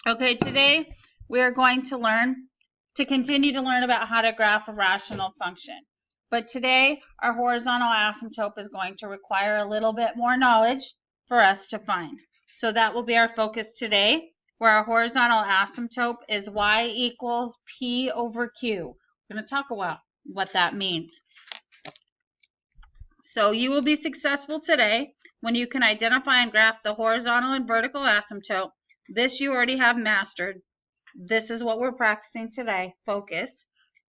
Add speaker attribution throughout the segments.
Speaker 1: Okay, today we are going to continue to learn about how to graph a rational function. But today our horizontal asymptote is going to require a little bit more knowledge for us to find. So that will be our focus today, where our horizontal asymptote is y equals p over q. We're going to talk about what that means. So you will be successful today when you can identify and graph the horizontal and vertical asymptote. This you already have mastered. This is what we're practicing today. Focus.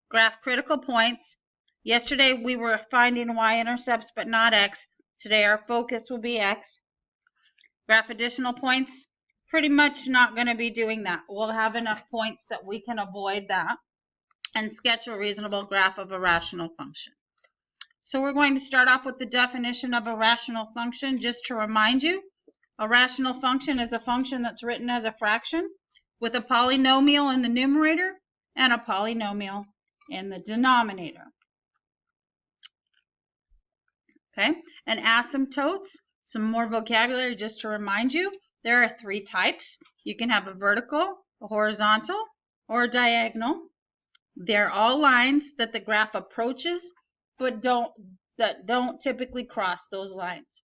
Speaker 1: Graph critical points. Yesterday we were finding y-intercepts but not x. Today our focus will be x. Graph additional points. Pretty much not going to be doing that. We'll have enough points that we can avoid that. And sketch a reasonable graph of a rational function. So we're going to start off with the definition of a rational function. Just to remind you, a rational function is a function that's written as a fraction with a polynomial in the numerator and a polynomial in the denominator. Okay, and asymptotes, some more vocabulary just to remind you, there are three types. You can have a vertical, a horizontal, or a diagonal. They're all lines that the graph approaches, but don't typically cross those lines.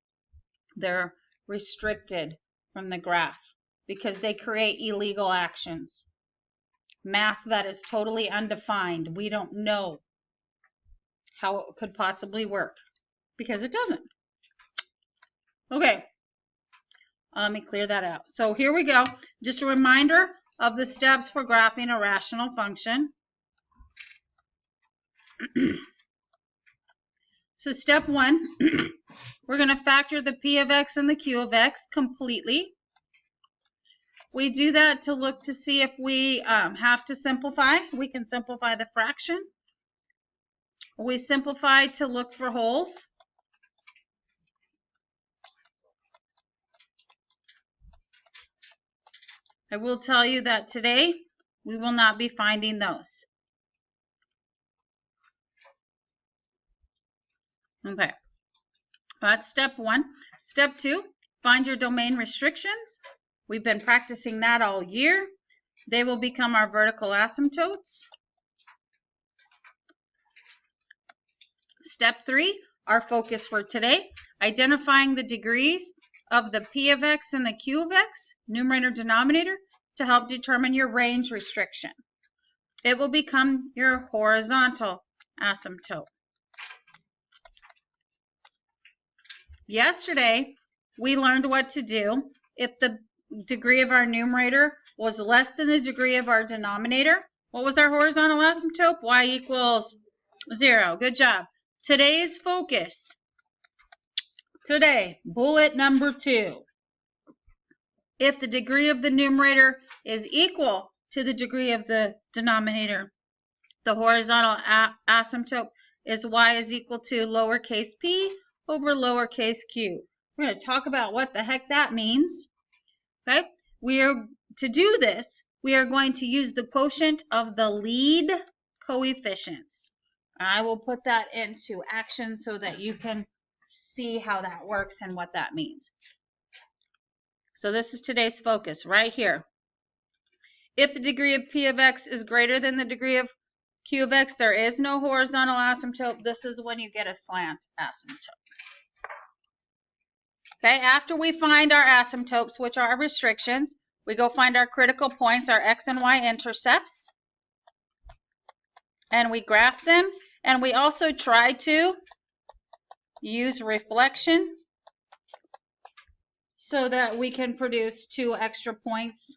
Speaker 1: They're restricted from the graph because they create illegal actions. Math that is totally undefined. We don't know how it could possibly work because it doesn't. Okay, let me clear that out. So here we go. Just a reminder of the steps for graphing a rational function. So step one, we're going to factor the p of x and the q of x completely. We do that to look to see if we have to simplify. We can simplify the fraction. We simplify to look for holes. I will tell you that today we will not be finding those. Okay, that's step one. Step two, find your domain restrictions. We've been practicing that all year. They will become our vertical asymptotes. Step three, our focus for today, identifying the degrees of the p of x and the q of x, numerator, denominator, to help determine your range restriction. It will become your horizontal asymptote. Yesterday, we learned what to do if the degree of our numerator was less than the degree of our denominator. What was our horizontal asymptote? Y equals 0. Good job. Today's focus. Today, bullet number 2. If the degree of the numerator is equal to the degree of the denominator, the horizontal asymptote is y is equal to lowercase p over lowercase q. We're going to talk about what the heck that means. Okay, to do this, we are going to use the quotient of the lead coefficients. I will put that into action so that you can see how that works and what that means. So this is today's focus right here. If the degree of p of x is greater than the degree of q of x, there is no horizontal asymptote. This is when you get a slant asymptote. Okay, after we find our asymptotes, which are our restrictions, we go find our critical points, our x and y intercepts, and we graph them, and we also try to use reflection so that we can produce 2 extra points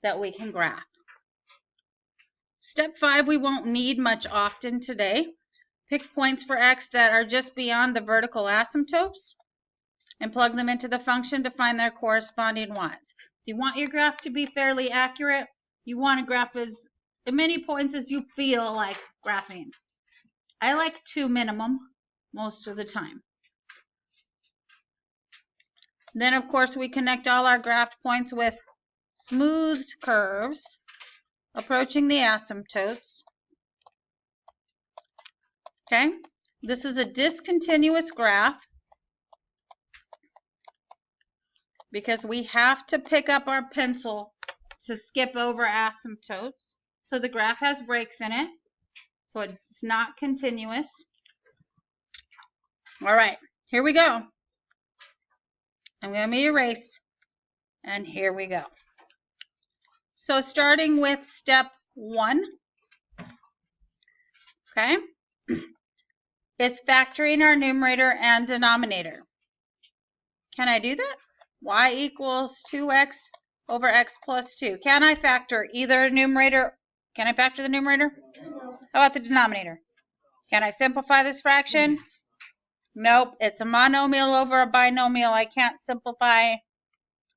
Speaker 1: that we can graph. Step 5, we won't need much often today. Pick points for x that are just beyond the vertical asymptotes and plug them into the function to find their corresponding y's. If you want your graph to be fairly accurate, you want to graph as many points as you feel like graphing. I like 2 minimum most of the time. Then, of course, we connect all our graphed points with smoothed curves approaching the asymptotes. Okay, this is a discontinuous graph because we have to pick up our pencil to skip over asymptotes. So the graph has breaks in it. So it's not continuous. All right, here we go. I'm going to erase, and here we go. So starting with step 1, okay, is factoring our numerator and denominator. Can I do that? Y equals 2x over x plus 2. Can I factor either numerator? Can I factor the numerator? How about the denominator? Can I simplify this fraction? Nope, it's a monomial over a binomial. I can't simplify.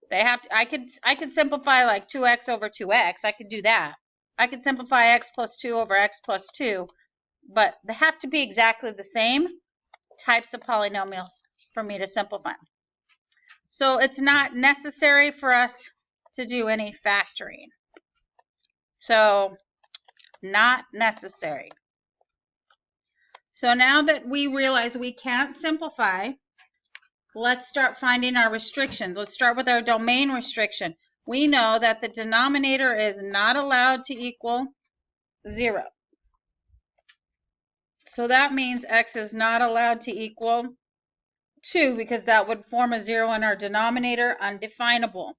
Speaker 1: They have to, I could simplify like 2x over 2x. I could do that. I could simplify x plus 2 over x plus 2, but they have to be exactly the same types of polynomials for me to simplify. So it's not necessary for us to do any factoring. So not necessary. So now that we realize we can't simplify, let's start finding our restrictions. Let's start with our domain restriction. We know that the denominator is not allowed to equal 0. So that means x is not allowed to equal 2 because that would form a 0 in our denominator, undefinable.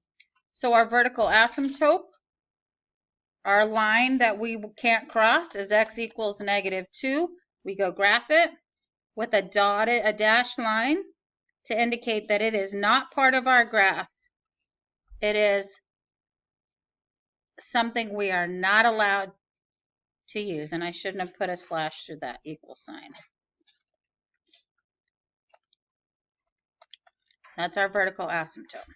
Speaker 1: So our vertical asymptote, our line that we can't cross, is x equals -2. We go graph it with a dashed line to indicate that it is not part of our graph. It is something we are not allowed to use. And I shouldn't have put a slash through that equal sign. That's our vertical asymptote.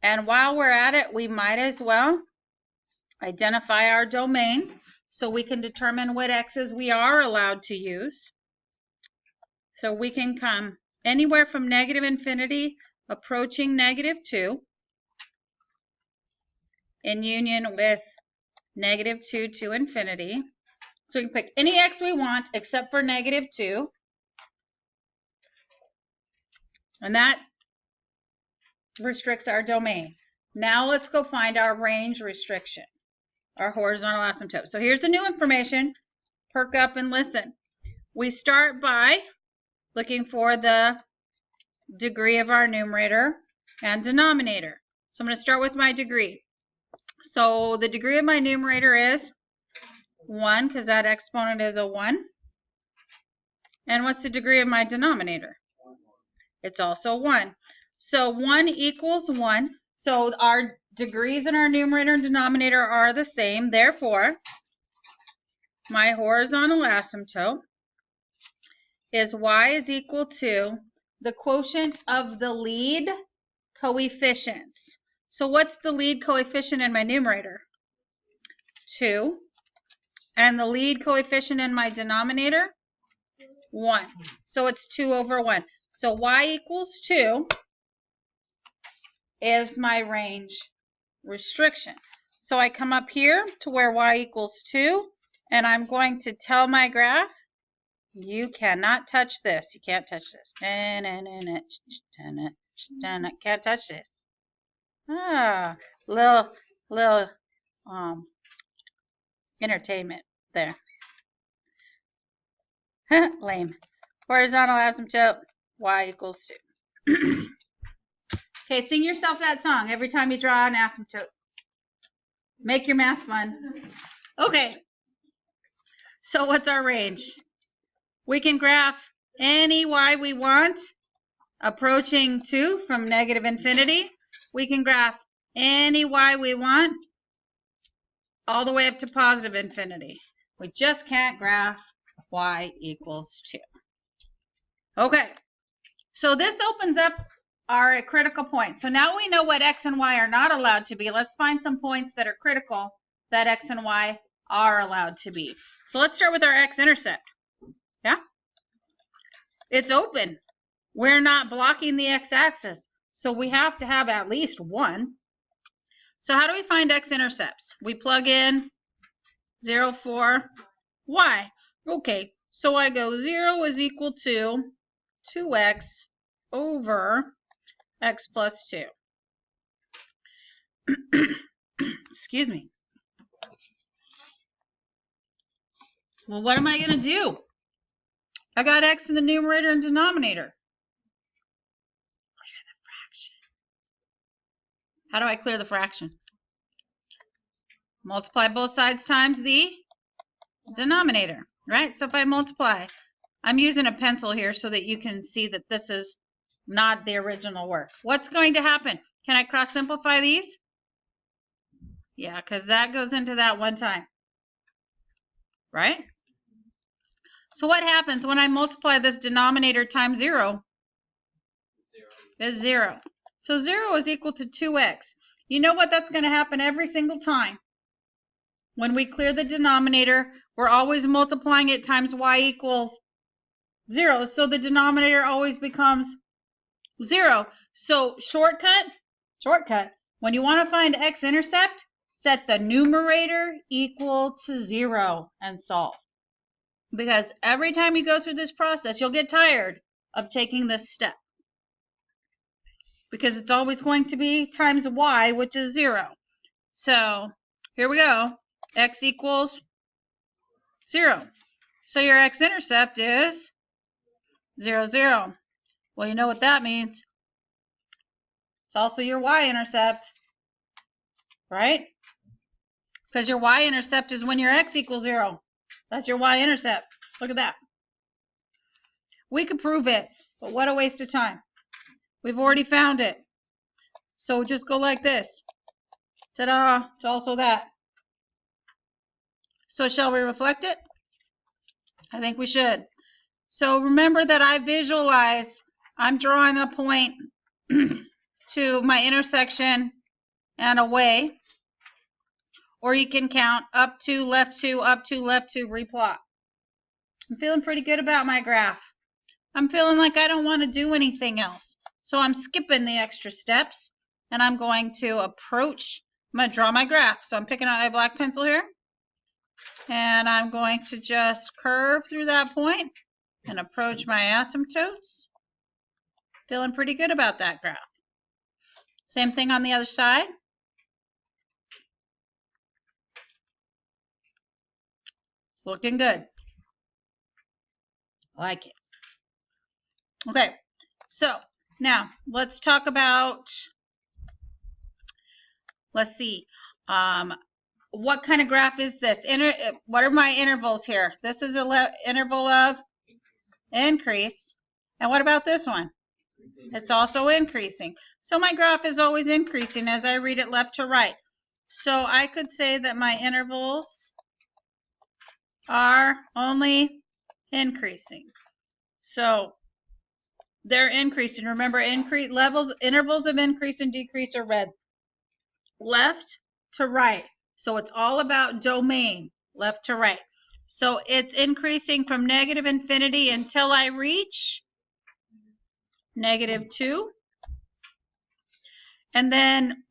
Speaker 1: And while we're at it, we might as well identify our domain so we can determine what x's we are allowed to use. So we can come anywhere from -infinity approaching -2 in union with -2 to infinity. So we can pick any x we want except for -2. And that restricts our domain. Now let's go find our range restriction, our horizontal asymptote. So here's the new information. Perk up and listen. We start by looking for the degree of our numerator and denominator. So I'm going to start with my degree. So the degree of my numerator is 1 because that exponent is a 1. And what's the degree of my denominator? It's also 1. So 1 equals 1. So our degrees in our numerator and denominator are the same. Therefore, my horizontal asymptote is y is equal to the quotient of the lead coefficients. So what's the lead coefficient in my numerator? 2. And the lead coefficient in my denominator? 1. So it's 2 over 1. So y equals 2 is my range restriction. So I come up here to where y equals 2, and I'm going to tell my graph, you cannot touch this. You can't touch this. Can't touch this. Little entertainment there. Lame. Horizontal asymptote, y equals 2. Okay, sing yourself that song every time you draw an asymptote. Make your math fun. Okay, so what's our range? We can graph any y we want approaching 2 from -infinity. We can graph any y we want all the way up to positive infinity. We just can't graph y equals 2. Okay, so this opens up our critical points. So now we know what x and y are not allowed to be. Let's find some points that are critical that x and y are allowed to be. So let's start with our x-intercept. Yeah? It's open. We're not blocking the x-axis. So we have to have at least 1. So how do we find x-intercepts? We plug in 0 for y. Okay, so I go 0 is equal to 2x over x plus 2. Excuse me. Well, what am I going to do? I got x in the numerator and denominator. Clear the fraction. How do I clear the fraction? Multiply both sides times the denominator, right? So if I multiply, I'm using a pencil here so that you can see that this is not the original work. What's going to happen? Can I cross simplify these? Yeah, because that goes into that one time, right? So what happens when I multiply this denominator times 0? It's 0. So 0 is equal to 2x. You know what? That's going to happen every single time. When we clear the denominator, we're always multiplying it times y equals 0. So the denominator always becomes 0. So shortcut, when you want to find x-intercept, set the numerator equal to 0 and solve. Because every time you go through this process, you'll get tired of taking this step. Because it's always going to be times y, which is 0. So here we go. X equals 0. So your x-intercept is 0, 0. Well, you know what that means. It's also your y-intercept, right? Because your y-intercept is when your x equals 0. That's your y-intercept. Look at that. We could prove it, but what a waste of time. We've already found it. So just go like this. Ta-da! It's also that. So shall we reflect it? I think we should. So remember that I visualize, I'm drawing a point to my intersection and away. Or you can count up 2, left 2, up 2, left 2, replot. I'm feeling pretty good about my graph. I'm feeling like I don't want to do anything else. So I'm skipping the extra steps and I'm going to approach, I'm going to draw my graph. So I'm picking out a black pencil here and I'm going to just curve through that point and approach my asymptotes. Feeling pretty good about that graph. Same thing on the other side. It's looking good. I like it. Okay, so now let's talk about, let's see, what kind of graph is this? What are my intervals here? This is an interval of increase. And what about this one? It's also increasing. So my graph is always increasing as I read it left to right. So I could say that my intervals are only increasing. So they're increasing. Remember, intervals of increase and decrease are red. Left to right. So it's all about domain, left to right. So it's increasing from negative infinity until I reach -2. And then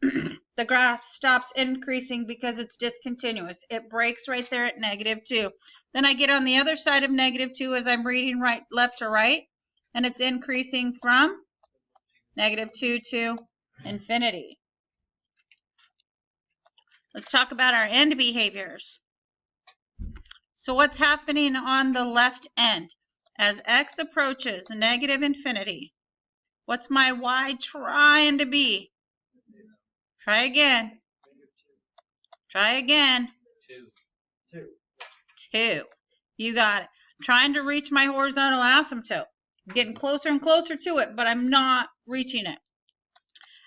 Speaker 1: the graph stops increasing because it's discontinuous. It breaks right there at -2. Then I get on the other side of -2 as I'm reading left to right, and it's increasing from -2 to infinity. Let's talk about our end behaviors. So what's happening on the left end? As x approaches negative infinity, what's my y trying to be? Try again. Try again. 2. You got it. I'm trying to reach my horizontal asymptote. I'm getting closer and closer to it, but I'm not reaching it.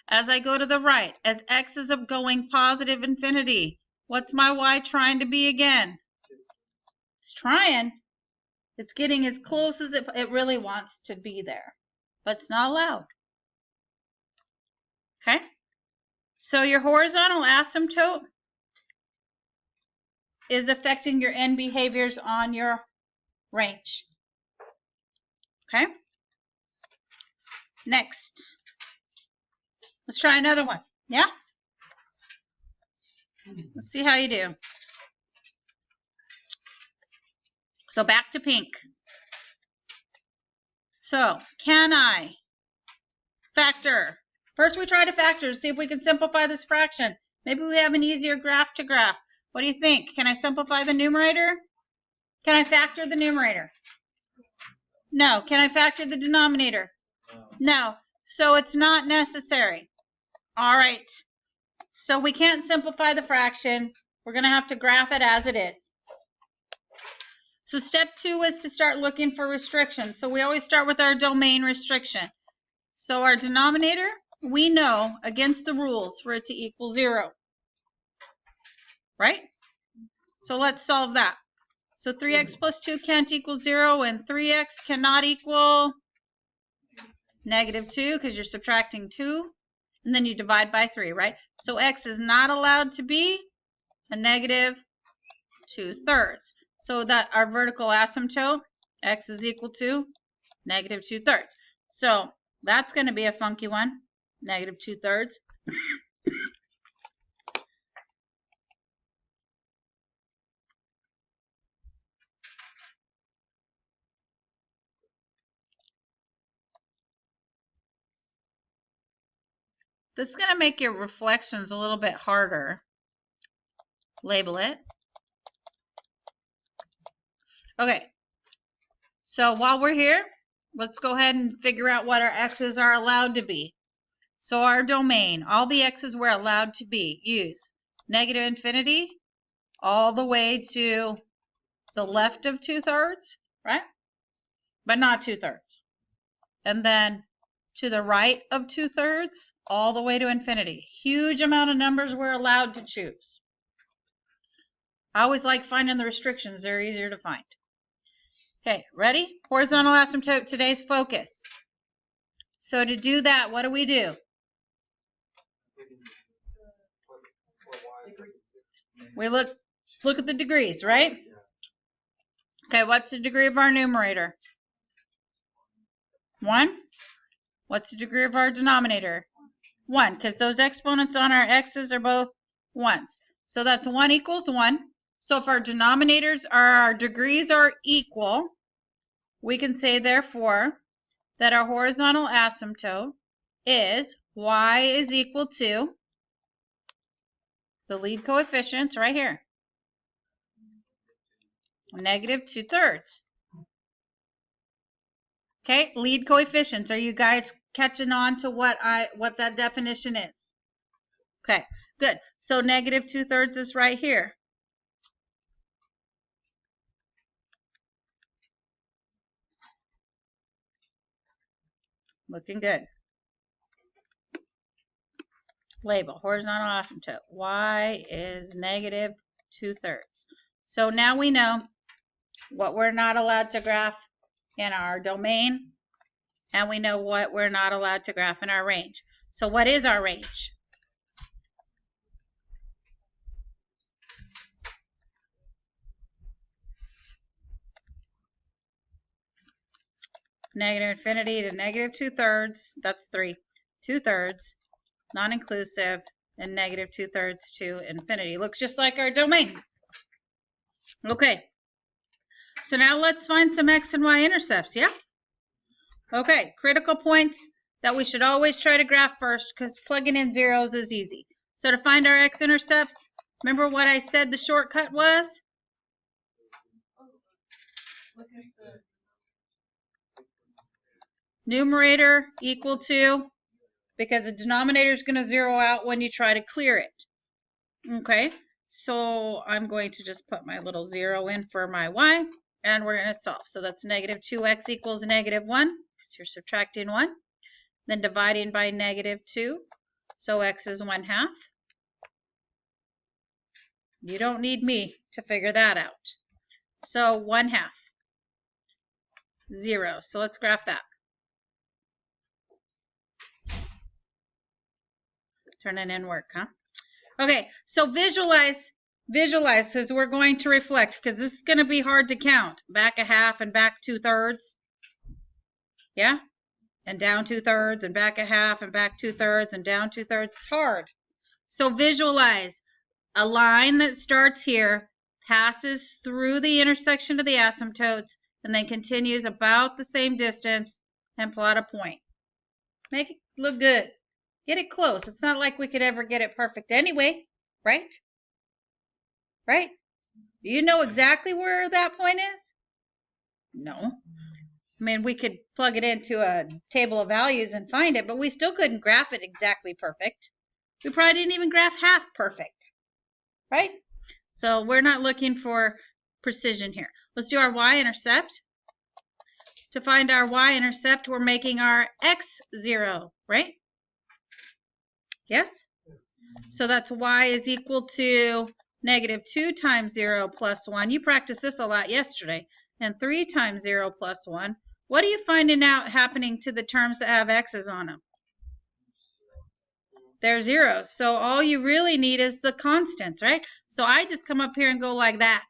Speaker 1: As I go to the right, as x is going positive infinity, what's my y trying to be again? It's trying. It's getting as close as it really wants to be there, but it's not allowed. Okay? So your horizontal asymptote is affecting your end behaviors on your range. Okay? Next. Let's try another one. Yeah? Let's see how you do. So back to pink. So can I factor First, we try to factor to see if we can simplify this fraction. Maybe we have an easier graph to graph. What do you think? Can I simplify the numerator? Can I factor the numerator? No. Can I factor the denominator? No. So it's not necessary. All right. So we can't simplify the fraction. We're going to have to graph it as it is. So step 2 is to start looking for restrictions. So we always start with our domain restriction. So our denominator, we know against the rules for it to equal 0. Right? So let's solve that. So 3x plus 2 can't equal 0, and 3x cannot equal -2 because you're subtracting 2. And then you divide by 3, right? So x is not allowed to be a -2/3. So that our vertical asymptote, x is equal to -2/3. So that's going to be a funky one, -2/3. This is going to make your reflections a little bit harder. Label it. Okay, so while we're here, let's go ahead and figure out what our x's are allowed to be. So our domain, all the x's we're allowed to be, use -infinity all the way to the left of 2/3, right? But not 2/3. And then to the right of 2/3, all the way to infinity. Huge amount of numbers we're allowed to choose. I always like finding the restrictions. They're easier to find. Okay, ready? Horizontal asymptote, today's focus. So to do that, what do? We look at the degrees, right? Okay, what's the degree of our numerator? 1. What's the degree of our denominator? 1, because those exponents on our x's are both 1s. So that's 1 equals 1. So if our denominators our degrees are equal, we can say, therefore, that our horizontal asymptote is y is equal to the lead coefficients right here, -2/3. Okay, lead coefficients. Are you guys catching on to what that definition is? Okay, good. So -2/3 is right here. Looking good. Label, horizontal asymptote. Y is -2/3. So now we know what we're not allowed to graph in our domain, and we know what we're not allowed to graph in our range. So what is our range? -infinity to -2/3, that's 3. 2/3, non-inclusive, and -2/3 to infinity. Looks just like our domain. Okay, so now let's find some x and y intercepts, yeah? Okay, critical points that we should always try to graph first because plugging in zeros is easy. So to find our x-intercepts, remember what I said the shortcut was? Numerator equal to, because the denominator is going to zero out when you try to clear it. Okay, so I'm going to just put my little 0 in for my y, and we're going to solve. So that's -2x equals -1, because you're subtracting 1. Then dividing by -2, so x is 1/2. You don't need me to figure that out. So 1/2, 0. So let's graph that. Turning in work, huh? Okay, so visualize, because we're going to reflect, because this is going to be hard to count. Back 1/2 and back 2/3. Yeah? And down 2/3 and back 1/2 and back 2/3 and down 2/3. It's hard. So visualize a line that starts here, passes through the intersection of the asymptotes, and then continues about the same distance, and plot a point. Make it look good. Get it close. It's not like we could ever get it perfect anyway, right? Right? Do you know exactly where that point is? No. I mean, we could plug it into a table of values and find it, but we still couldn't graph it exactly perfect. We probably didn't even graph half perfect, right? So we're not looking for precision here. Let's do our y-intercept. To find our y-intercept, we're making our x0, right? Yes? So that's y is equal to negative 2 times 0 plus 1. You practiced this a lot yesterday. And 3 times 0 plus 1. What are you finding out happening to the terms that have x's on them? They're zeros. So all you really need is the constants, right? So I just come up here and go like that.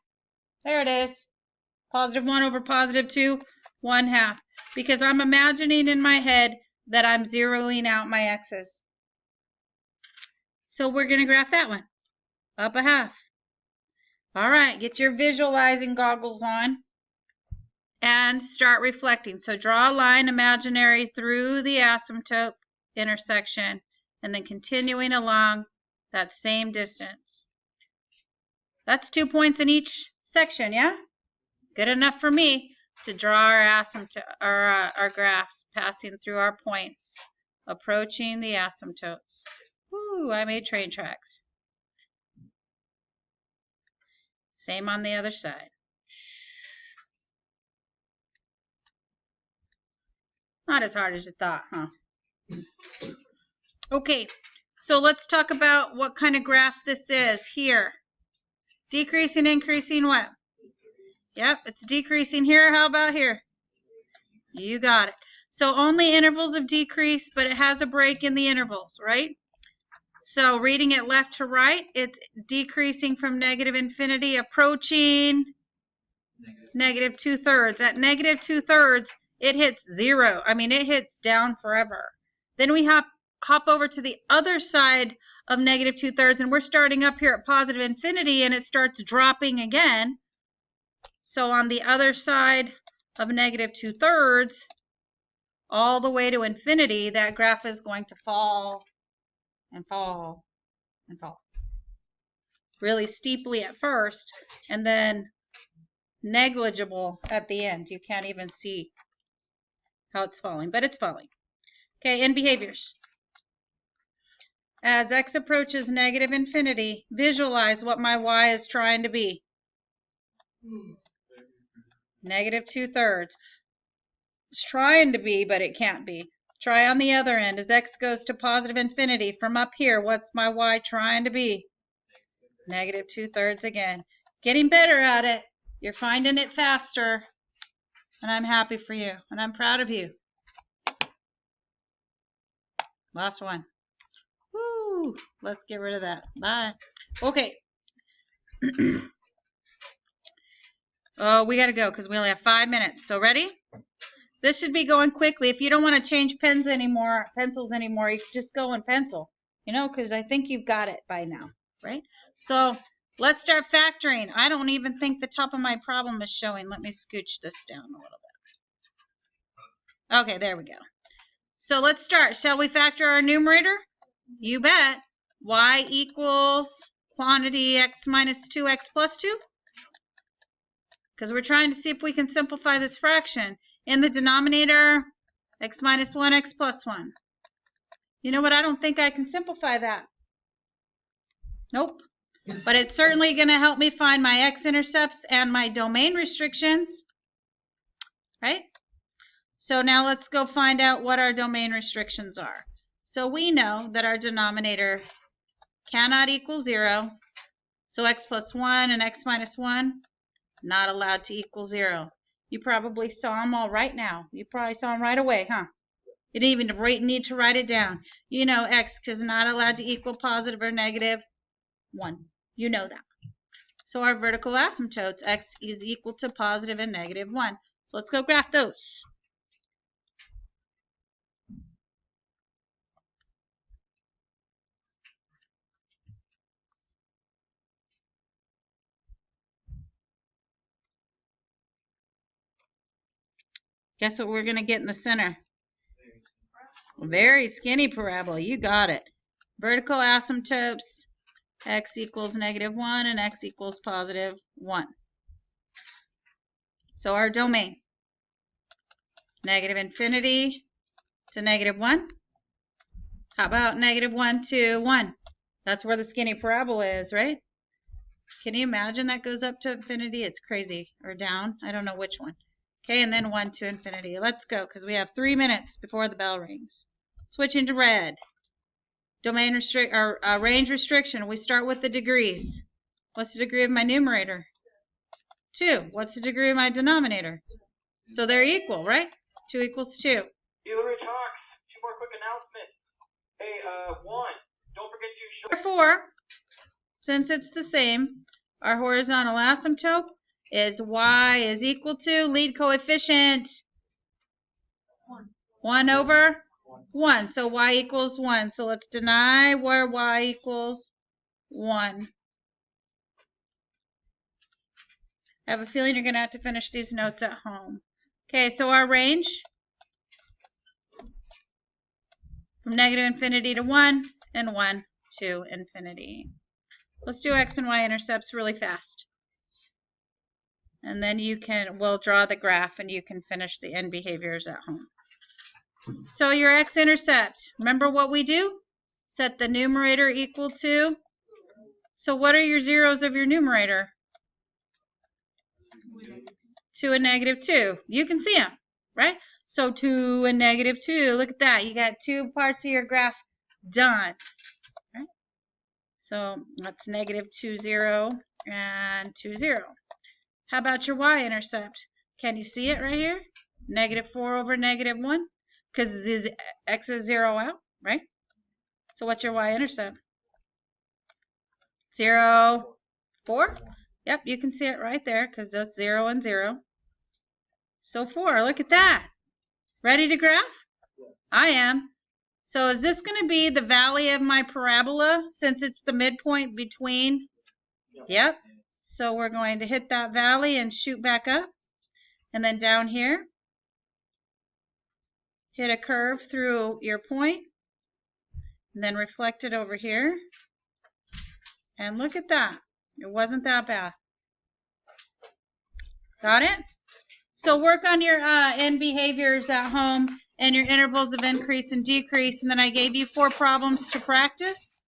Speaker 1: There it is. Positive 1 over positive 2, 1/2. Because I'm imagining in my head that I'm zeroing out my x's. So we're going to graph that one. Up 1/2. All right, get your visualizing goggles on and start reflecting. So draw a line imaginary through the asymptote intersection and then continuing along that same distance. That's 2 points in each section, yeah? Good enough for me to draw our asymptote, our graphs passing through our points, approaching the asymptotes. Ooh, I made train tracks. Same on the other side. Not as hard as you thought, huh? Okay, so let's talk about what kind of graph this is here. Decreasing, increasing what? Yep, it's decreasing here. How about here? You got it. So only intervals of decrease, but it has a break in the intervals, right? So reading it left to right, it's decreasing from negative infinity, approaching negative 2/3. At negative 2/3, it hits 0. I mean, it hits down forever. Then we hop over to the other side of negative 2/3, and we're starting up here at positive infinity, and it starts dropping again. So on the other side of negative 2/3, all the way to infinity, that graph is going to fall and fall and fall. Really steeply at first, and then negligible at the end. You can't even see how it's falling, but it's falling. Okay, in behaviors. As x approaches negative infinity, visualize what my y is trying to be. Negative 2/3. It's trying to be, but it can't be. Try on the other end. As x goes to positive infinity, from up here, what's my y trying to be? Negative 2/3 again. Getting better at it. You're finding it faster. And I'm happy for you. And I'm proud of you. Last one. Woo! Let's get rid of that. Bye. Okay. Oh, we got to go because we only have 5 minutes. So ready? This should be going quickly. If you don't want to change pencils anymore, you can just go in pencil, you know, because I think you've got it by now, right? So let's start factoring. I don't even think the top of my problem is showing. Let me scooch this down a little bit. Okay, there we go. So let's start. Shall we factor our numerator? You bet. Y equals quantity x minus 2x plus 2. Because we're trying to see if we can simplify this fraction. In the denominator, x minus 1, x plus 1. You know what? I don't think I can simplify that. Nope. But it's certainly going to help me find my x-intercepts and my domain restrictions. Right? So now let's go find out what our domain restrictions are. So we know that our denominator cannot equal 0. So x plus 1 and x minus 1, not allowed to equal 0. You probably saw them all right now. You probably saw them right away, huh? You didn't even need to write it down. You know x is not allowed to equal positive or negative 1. You know that. So our vertical asymptotes, x is equal to positive and negative 1. So let's go graph those. Guess what we're going to get in the center? Very skinny parabola. You got it. Vertical asymptotes, x equals -1 and x equals +1. So our domain, -infinity to -1. How about -1 to 1? That's where the skinny parabola is, right? Can you imagine that goes up to infinity? It's crazy. Or down. I don't know which one. Okay, and then 1 to infinity. Let's go, because we have 3 minutes before the bell rings. Switching to red. Domain range restriction. We start with the degrees. What's the degree of my numerator? 2. What's the degree of my denominator? So they're equal, right? 2 equals 2.
Speaker 2: Hillary talks. 2 more quick announcements. Hey, 1. Don't forget to show.
Speaker 1: Therefore, since it's the same, our horizontal asymptote is y is equal to lead coefficient 1 over 1. So y equals 1. So let's deny where y equals 1. I have a feeling you're going to have to finish these notes at home. Okay, so our range from -infinity to 1 and 1 to infinity. Let's do x and y intercepts really fast. And then we'll draw the graph and you can finish the end behaviors at home. So your x-intercept, remember what we do? Set the numerator equal to, so what are your zeros of your numerator? 2 and -2. You can see them, right? So 2 and -2, look at that. You got 2 parts of your graph done. Right? So that's -2, 0, and 2, 0. How about your y-intercept? Can you see it right here? -4 over -1, because x is 0 out, right? So what's your y-intercept? 0, 4? Yep, you can see it right there, because that's 0 and 0. So 4, look at that. Ready to graph? I am. So is this going to be the valley of my parabola, since it's the midpoint between? Yep. So we're going to hit that valley and shoot back up. And then down here, hit a curve through your point. And then reflect it over here. And look at that. It wasn't that bad. Got it? So work on your end behaviors at home and your intervals of increase and decrease. And then I gave you 4 problems to practice.